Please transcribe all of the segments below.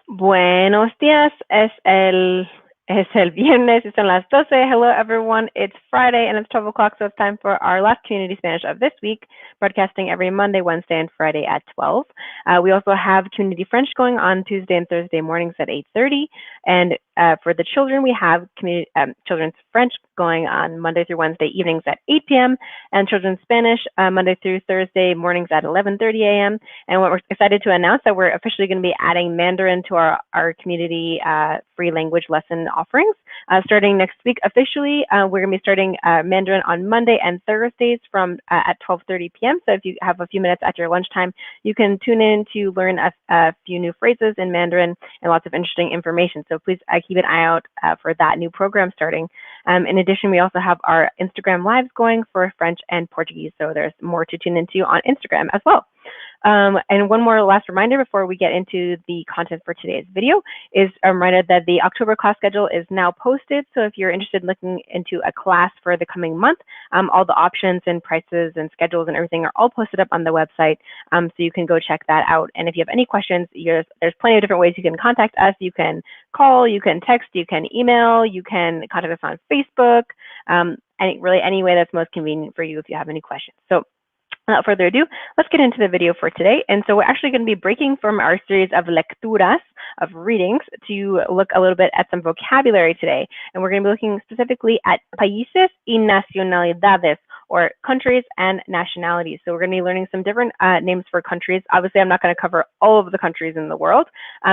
Buenos días. Es el viernes. Y son las 12. Hello, everyone. It's Friday and it's 12 o'clock, so it's time for our last Community Spanish of this week, broadcasting every Monday, Wednesday, and Friday at 12. We also have Community French going on Tuesday and Thursday mornings at 8:30. And for the children, we have Children's French going on Monday through Wednesday evenings at 8 p.m. and Children's Spanish Monday through Thursday mornings at 11:30 a.m. And what we're excited to announce that we're officially going to be adding Mandarin to our community free language lesson offerings. Starting next week officially, we're going to be starting Mandarin on Monday and Thursdays from at 12:30 p.m. So if you have a few minutes at your lunchtime, you can tune in to learn a few new phrases in Mandarin and lots of interesting information. So please keep an eye out for that new program starting. In addition, we also have our Instagram lives going for French and Portuguese. So there's more to tune into on Instagram as well. And one more last reminder before we get into the content for today's video is a reminder that the October class schedule is now posted. So if you're interested in looking into a class for the coming month, all the options and prices and schedules and everything are all posted up on the website. So you can go check that out. And if you have any questions, there's plenty of different ways you can contact us. You can call, you can text, you can email, you can contact us on Facebook, really any way that's most convenient for you if you have any questions. So without further ado, let's get into the video for today. And so we're actually going to be breaking from our series of lecturas, of readings, to look a little bit at some vocabulary today. And we're going to be looking specifically at países y nacionalidades, or countries and nationalities. So we're going to be learning some different names for countries. Obviously, I'm not going to cover all of the countries in the world,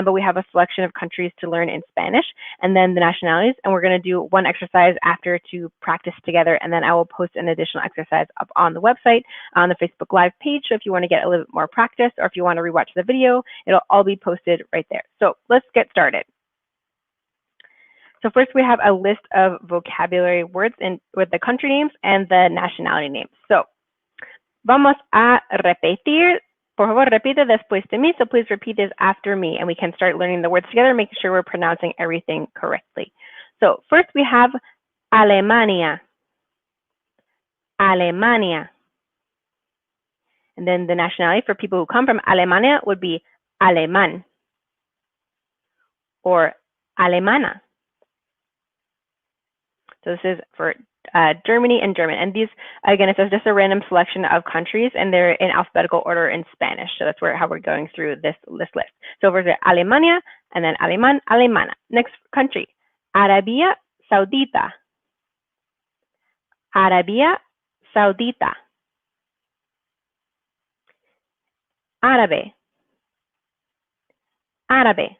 but we have a selection of countries to learn in Spanish, and then the nationalities. And we're going to do one exercise after to practice together, and then I will post an additional exercise up on the website, on the Facebook Live page. So if you want to get a little bit more practice, or if you want to rewatch the video, it'll all be posted right there. So let's get started. So first we have a list of vocabulary words with the country names and the nationality names. So vamos a repetir. Por favor, repite después de mí. So please repeat this after me, and we can start learning the words together, making sure we're pronouncing everything correctly. So first we have Alemania. Alemania. And then the nationality for people who come from Alemania would be alemán or alemana. So this is for Germany and German. And these, again, it's just a random selection of countries, and they're in alphabetical order in Spanish. So that's how we're going through this list. So over there, Alemania, and then alemán, alemana. Next country, Arabia Saudita. Arabia Saudita. Árabe. Árabe.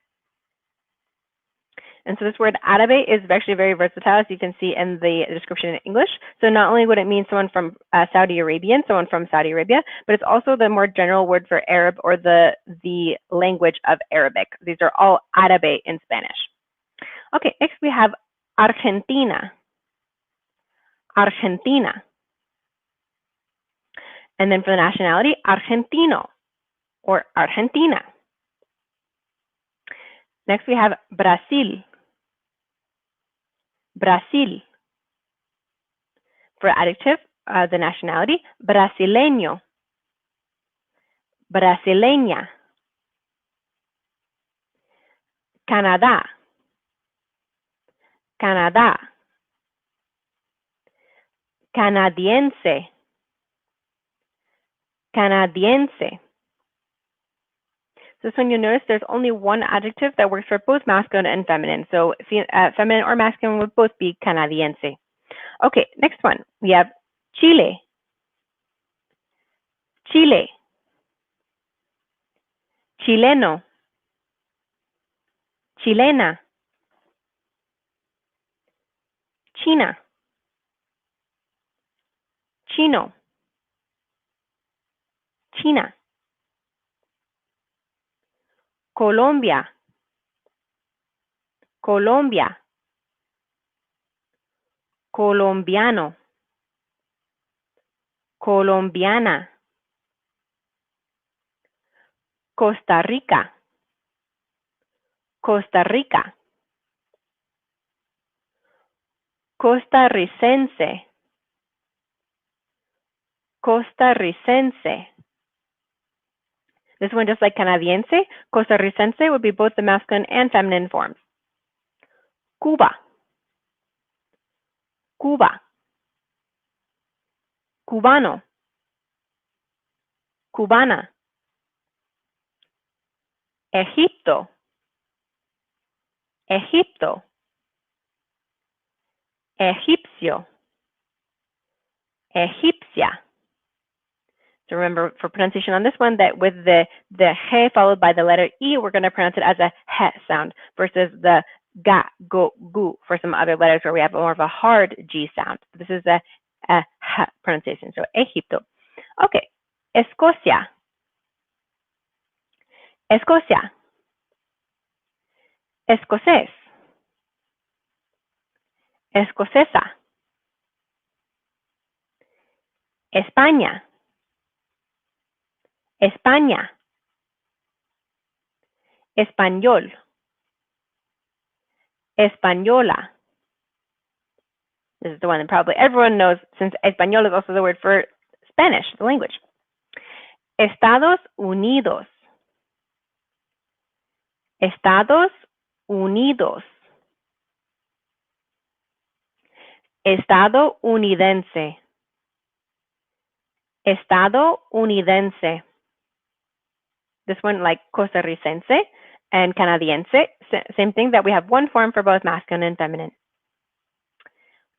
And so this word árabe is actually very versatile, as you can see in the description in English. So not only would it mean someone from Saudi Arabia, but it's also the more general word for Arab, or the language of Arabic. These are all árabe in Spanish. Okay, next we have Argentina. Argentina. And then for the nationality, Argentino or Argentina. Next we have Brazil. Brazil. For adjective, the nationality, brasileño. Brasileña. Canadá. Canadá. Canadiense. Canadiense. So this one, you'll notice there's only one adjective that works for both masculine and feminine. So feminine or masculine would both be canadiense. Okay, next one. We have Chile. Chile. Chileno. Chilena. China. Chino. China. Colombia. Colombia. Colombiano. Colombiana. Costa Rica. Costa Rica. Costarricense. Costarricense. This one, just like canadiense, costarricense would be both the masculine and feminine forms. Cuba, Cuba, cubano, cubana. Egipto, Egipto. Egipcio, egipcia. So remember for pronunciation on this one that with the he followed by the letter E, we're going to pronounce it as a he sound versus the ga, go, gu for some other letters where we have more of a hard G sound. This is a he pronunciation. So Egipto. Okay. Escocia, Escocia. Escocés, escocesa. España, España. Español, española. This is the one that probably everyone knows, since español is also the word for Spanish, the language. Estados Unidos, Estados Unidos. Estadounidense, estadounidense. This one, like costarricense and canadiense, same thing, that we have one form for both masculine and feminine.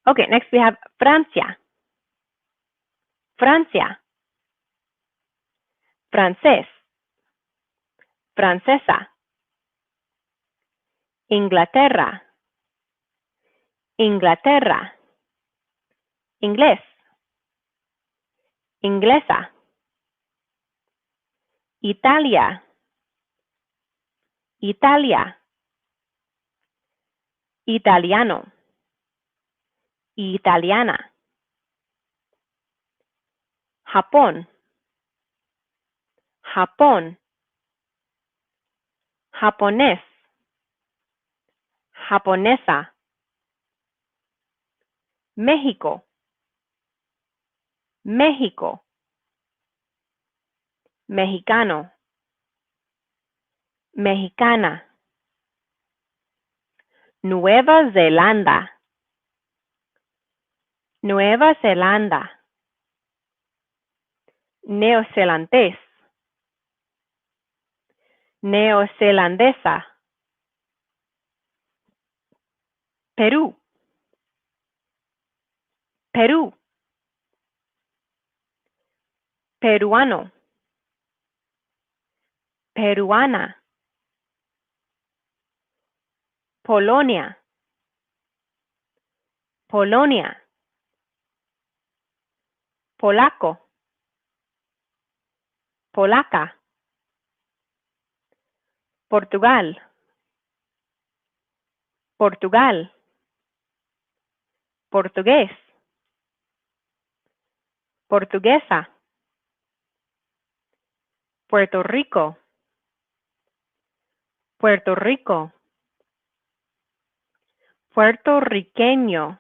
Okay, next we have Francia, Francia. Francés, francesa. Inglaterra, Inglaterra. Inglés, inglesa. Italia, Italia. Italiano, italiana. Japón, Japón. Japonés, japonesa. México, México. Mexicano, mexicana. Nueva Zelanda, Nueva Zelanda. Neozelandés, neozelandesa. Perú, Perú. Peruano, peruana. Polonia, Polonia. Polaco, polaca. Portugal, Portugal. Portugués, portuguesa. Puerto Rico, Puerto Rico. Puertorriqueño,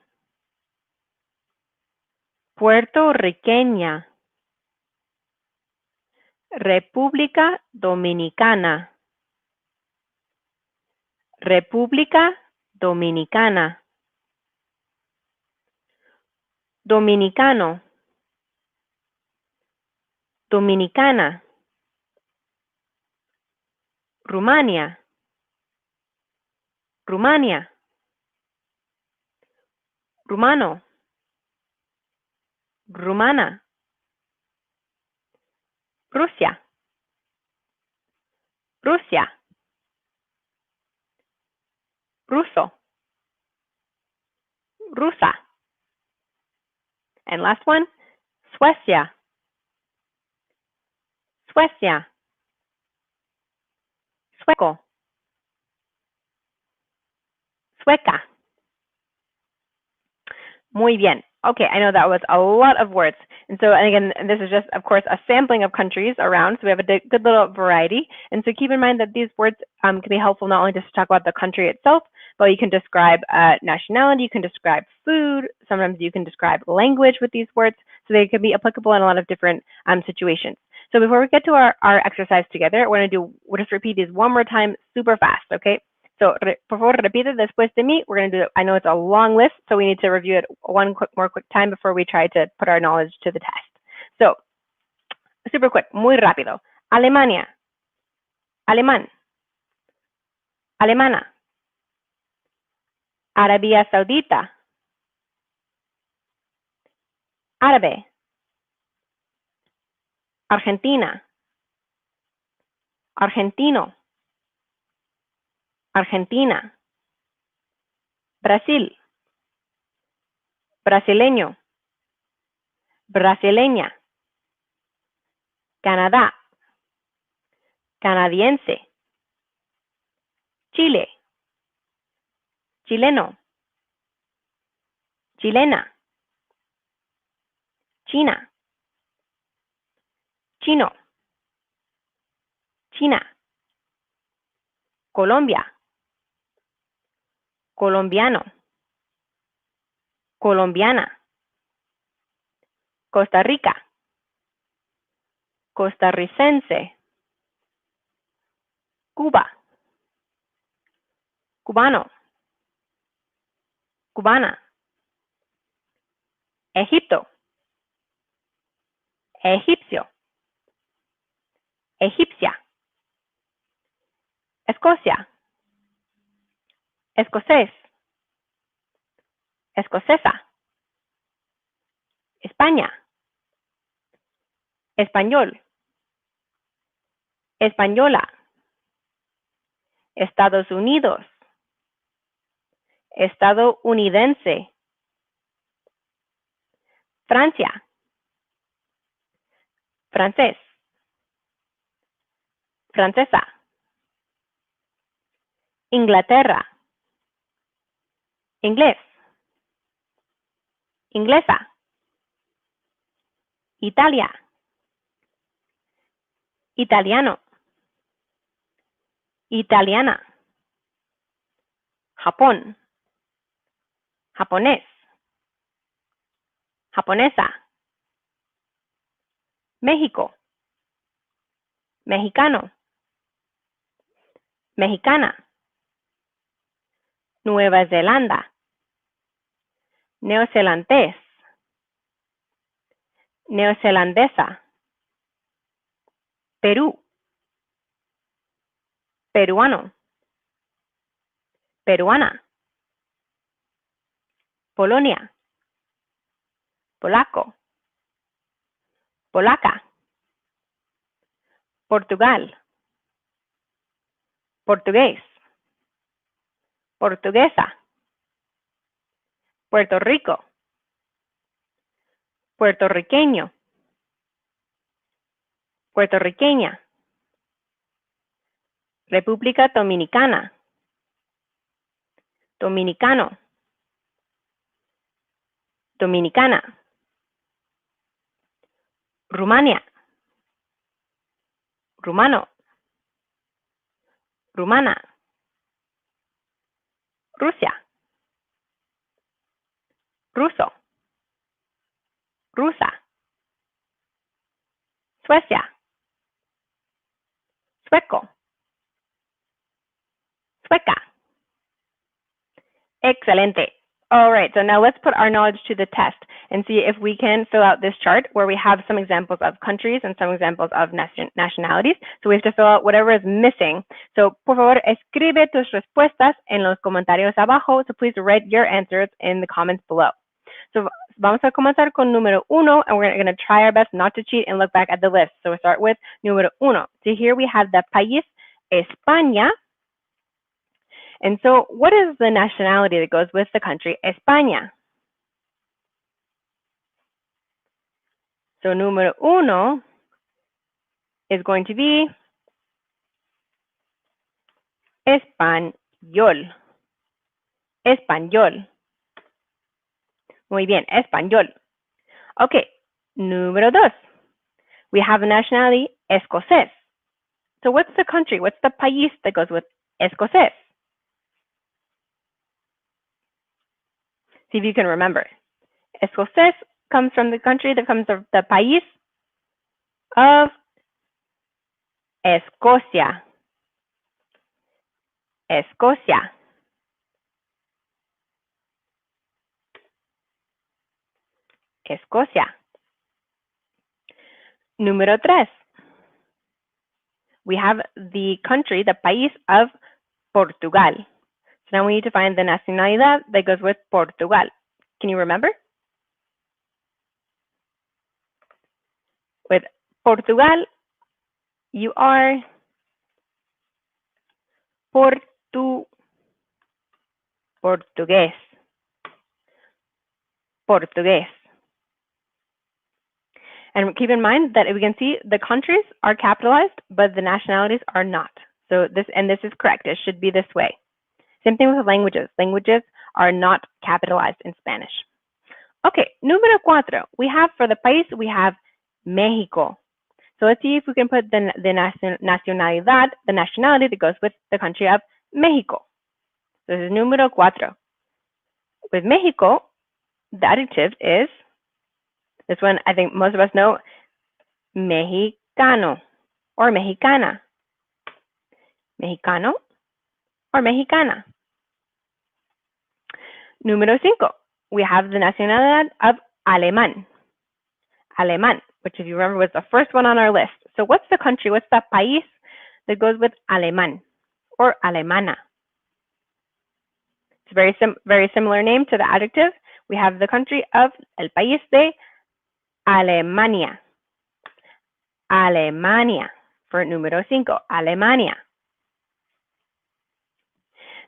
puertorriqueña. República Dominicana, República Dominicana. Dominicano, dominicana. Rumania, Rumania. Rumano, rumana. Rusia, Rusia. Ruso, rusa. And last one, Suecia, Suecia. Sueco, sueca. Muy bien. Okay, I know that was a lot of words. And so, and again, this is just, of course, a sampling of countries around. So we have a good little variety. And so keep in mind that these words can be helpful not only just to talk about the country itself, but you can describe nationality, you can describe food, sometimes you can describe language with these words. So they can be applicable in a lot of different situations. So before we get to our exercise together, we'll just repeat these one more time super fast, okay? So, por favor, repite después de mí. We're going to do it. I know it's a long list, so we need to review it one more quick time before we try to put our knowledge to the test. So, super quick, muy rápido. Alemania, alemán, alemana. Arabia Saudita, árabe. Argentina, argentino, Argentina. Brasil, brasileño, brasileña. Canadá, canadiense. Chile, chileno, chilena. China, chino, China. Colombia, colombiano, colombiana. Costa Rica, costarricense. Cuba, cubano, cubana. Egipto, egipcio, egipcia. Escocia, escocés, escocesa. España, español, española. Estados Unidos, estadounidense. Francia, francés, francesa. Inglaterra, inglés, inglesa. Italia, italiano, italiana. Japón, japonés, japonesa. México, mexicano, mexicana. Nueva Zelanda, neozelandés, neozelandesa. Perú, peruano, peruana. Polonia, polaco, polaca. Portugal, portugués, portuguesa. Puerto Rico, puertorriqueño, puertorriqueña. República Dominicana, dominicano, dominicana. Rumania, rumano, rumana. Rusia, ruso, rusa. Suecia, sueco, sueca. Excelente. All right, so now let's put our knowledge to the test and see if we can fill out this chart where we have some examples of countries and some examples of nationalities. So we have to fill out whatever is missing. So por favor, escribe tus respuestas en los comentarios abajo. So please write your answers in the comments below. So vamos a comenzar con número uno, and we're going to try our best not to cheat and look back at the list. So we start with número uno. So here we have the país España. And so what is the nationality that goes with the country España? So número uno is going to be español. Español. Muy bien, español. Okay, número dos. We have a nationality escocés. So what's the country? What's the país that goes with escocés? See if you can remember. Escocés comes from the country that comes from the país of Escocia, Escocia. Escocia. Número 3. We have the country, the país of Portugal. So now we need to find the nacionalidad that goes with Portugal. Can you remember? With Portugal, you are Portugués. Portugués. And keep in mind that we can see the countries are capitalized, but the nationalities are not. So this is correct. It should be this way. Same thing with languages. Languages are not capitalized in Spanish. Okay, número 4. We have for the país, we have Mexico. So let's see if we can put the nacionalidad, the nationality that goes with the country of Mexico. So this is número 4. With Mexico, the adjective is, this one I think most of us know, mexicano or mexicana. Mexicano or mexicana. Número 5. We have the nacionalidad of alemán. Alemán, which if you remember was the first one on our list. So what's the country, what's the país that goes with alemán or alemana? It's a very similar name to the adjective. We have the country of el país de Alemania. Alemania for número 5, Alemania.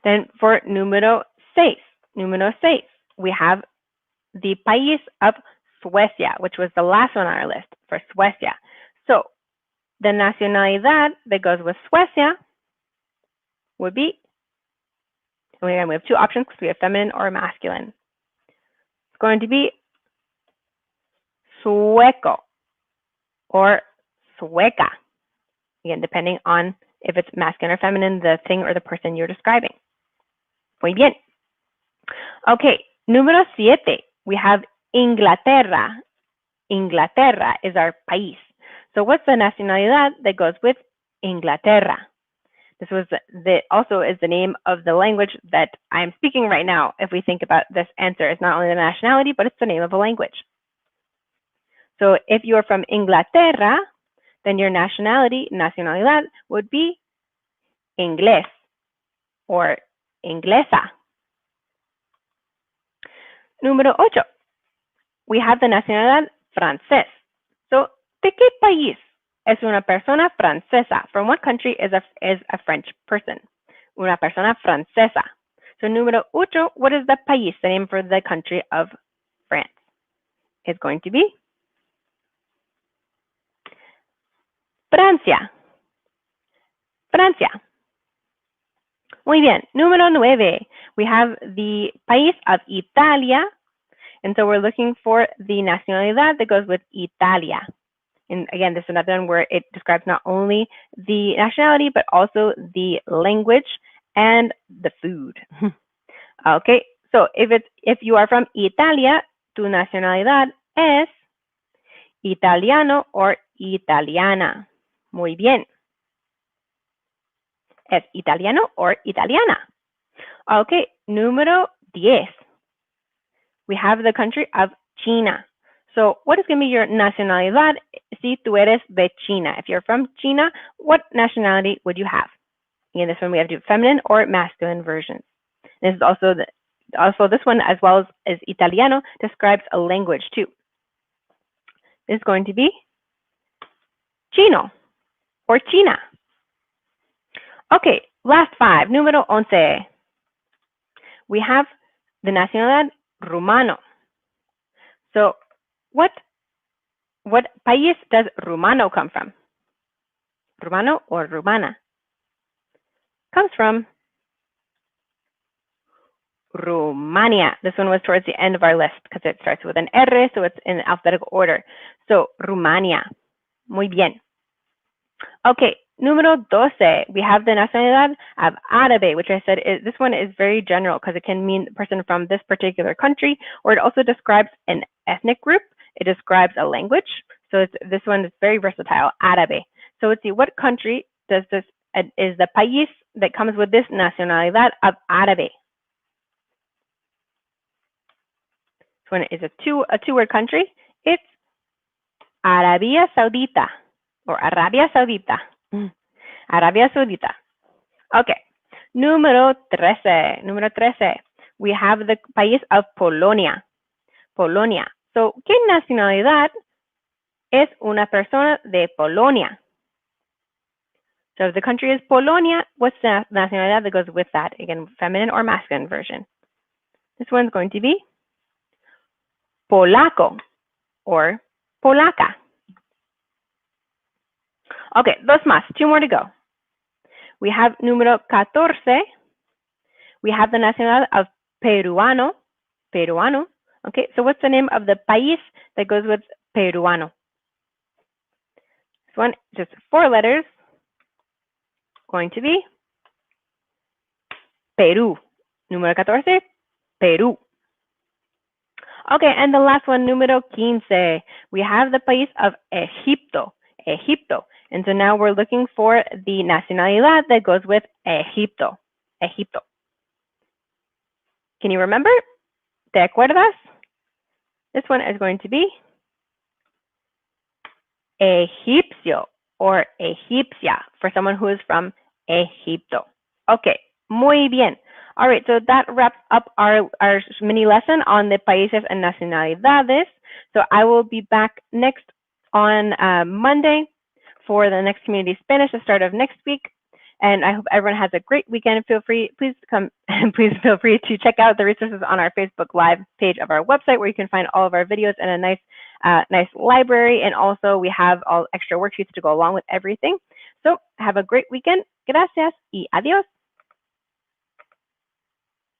Then for número 6, we have the país of Suecia, which was the last one on our list for Suecia. So the nacionalidad that goes with Suecia would be, and again, we have two options because we have feminine or masculine. It's going to be sueco or sueca. Again, depending on if it's masculine or feminine, the thing or the person you're describing. Muy bien. Okay, número 7. We have Englatera. Englatera is our país. So what's the nacionalidad that goes with Englatera? This was also is the name of the language that I'm speaking right now. If we think about this answer, it's not only the nationality, but it's the name of a language. So if you're from Englatera, then your nacionalidad would be inglés or inglesa. Número 8. We have the nacionalidad francés. So, ¿de qué país es una persona francesa? From what country is a French person? Una persona francesa. So, número 8, what is the país, the name for the country of France? It's going to be Francia. Francia. Muy bien. Número 9. We have the país of Italia. And so we're looking for the nacionalidad that goes with Italia. And again, this is another one where it describes not only the nationality, but also the language and the food. Okay, so if you are from Italia, tu nacionalidad es italiano or italiana. Muy bien. Es italiano or italiana. Okay, número 10. We have the country of China. So what is going to be your nacionalidad si tú eres de China? If you're from China, what nationality would you have? Again, this one we have to do feminine or masculine versions. This is also this one, as well as Italiano, describes a language too. This is going to be Chino or China. Okay, last 5, número 11. We have the nacionalidad rumano. So what país does rumano come from? Rumano or rumana? Comes from Romania. This one was towards the end of our list because it starts with an R, so it's in alphabetical order. So Rumania. Muy bien. Okay, número 12. We have the nacionalidad of árabe, which I said this one is very general because it can mean a person from this particular country, or it also describes an ethnic group. It describes a language. So this one is very versatile, árabe. So let's see, what country does this is the país that comes with this nacionalidad of árabe? So when it is a two-word country, it's Arabia Saudita or Arabia Saudita. Arabia Saudita. Okay. Número 13. We have the país of Polonia. Polonia. So, ¿qué nacionalidad es una persona de Polonia? So if the country is Polonia, what's the nacionalidad that goes with that? Again, feminine or masculine version. This one's going to be Polaco or Polaca. Okay, dos más, 2 more to go. We have número 14. We have the nacionalidad of peruano. Peruano. Okay, so what's the name of the país that goes with peruano? This one, just 4 letters, going to be Peru. Número 14, Peru. Okay, and the last one, número 15. We have the país of Egipto. Egipto. And so now we're looking for the nacionalidad that goes with Egipto. Egipto. Can you remember? ¿Te acuerdas? This one is going to be egipcio or egipcia for someone who is from Egipto. Okay, muy bien. All right, so that wraps up our mini lesson on the países and nacionalidades. So I will be back next on Monday for the next community Spanish, the start of next week. And I hope everyone has a great weekend. Please feel free to check out the resources on our Facebook Live page of our website, where you can find all of our videos and a nice library. And also we have all extra worksheets to go along with everything. So have a great weekend. Gracias y adiós.